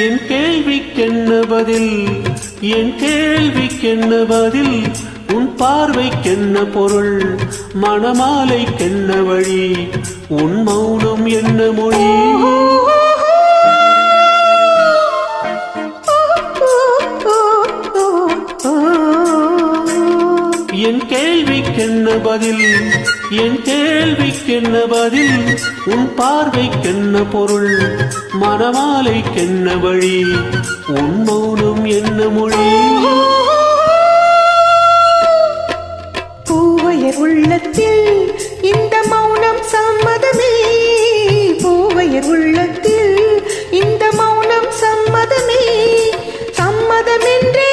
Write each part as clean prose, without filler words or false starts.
என் கேள்விக்கென்ன பதில், என் கேள்விக்கென்ன பதில், உன் பார்வைக்கென்ன பொருள், மணமாலைக்கென்ன வழி, உன் மௌனம் என்ன மொழி. என் கேள்விக்கென்ன பதில், என் கேள்விக்கென்ன பதில், உன் பார்வைக்கென்ன பொருள், மணமாலைக்கென்ன வழி, உன் மௌனம் என்ன மொழி. பூவையர் உள்ளத்தில் இந்த மௌனம் சம்மதமே, பூவையர் உள்ளத்தில் இந்த மௌனம் சம்மதமே, சம்மதமென்றே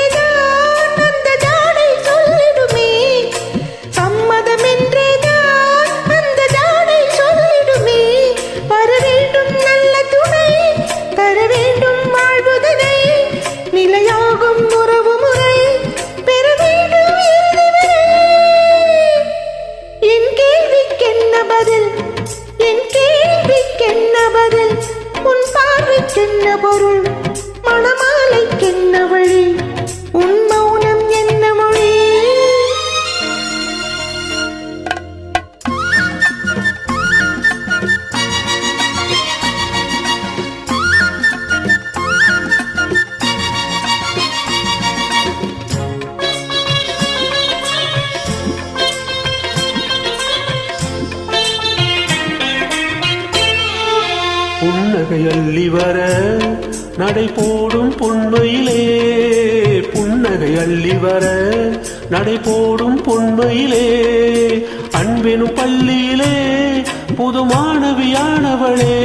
என்ன பொருள், மணமாலைக்கென்ன வழி, உன் மௌனம் என்ன மொழி. புன்னகை அள்ளி வர நடை போடும் பொன்மையிலே, புன்னகை அள்ளி வர நடை போடும் பொன்மையிலே, அன்பெனும் பள்ளியிலே புது மாணவியானவளே,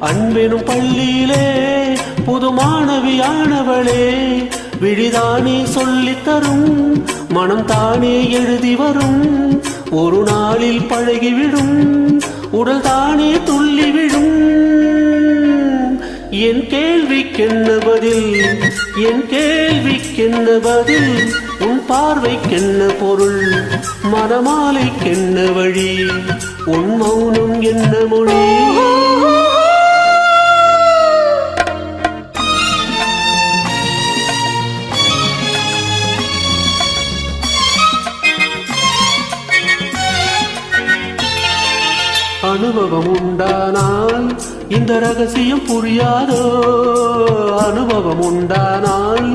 அன்பெனும் பள்ளியிலே புது மாணவியானவளே, விழிதானே சொல்லித்தரும் மனம் தானே எழுதி வரும், ஒரு நாளில் பழகிவிடும் உடல் தானே துள்ளிவிடும். என் கேள்விக்கென்ன பதில், என் கேள்விக்கென்ன பதில், உன் பார்வைக்கென்ன பொருள், மணமாலைக்கென்ன வழி, உன் மௌனம் என்ன மொழி. அனுபவம் உண்டானால் இந்த ரகசியம் புரியாதோ, அனுபவம் உண்டானால்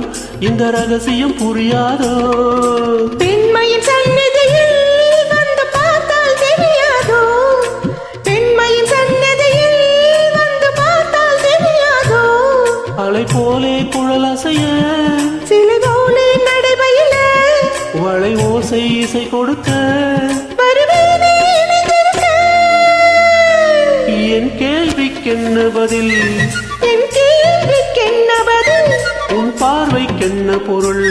இந்த ரகசியம் புரியாதோ. பெண்மையின் சந்நிதியில் வந்து பார்த்தால் தெரியாதோ, பெண்மையின் சந்நிதியில் வந்து பார்த்தால் தெரியாதோ. அலை போலே குழல் அசைய, சிலை போலே நடைபயில, வளை ஓசை இசை கொடுக்க, என் கேள்விக்கென்ன பதில், என் கேள்விக்கென்ன பதில், உன் பார்வைக்கென்ன பொருள்,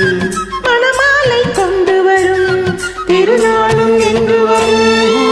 மணமாலை கொண்டு வரும் திருநாளும் என்று வரும்.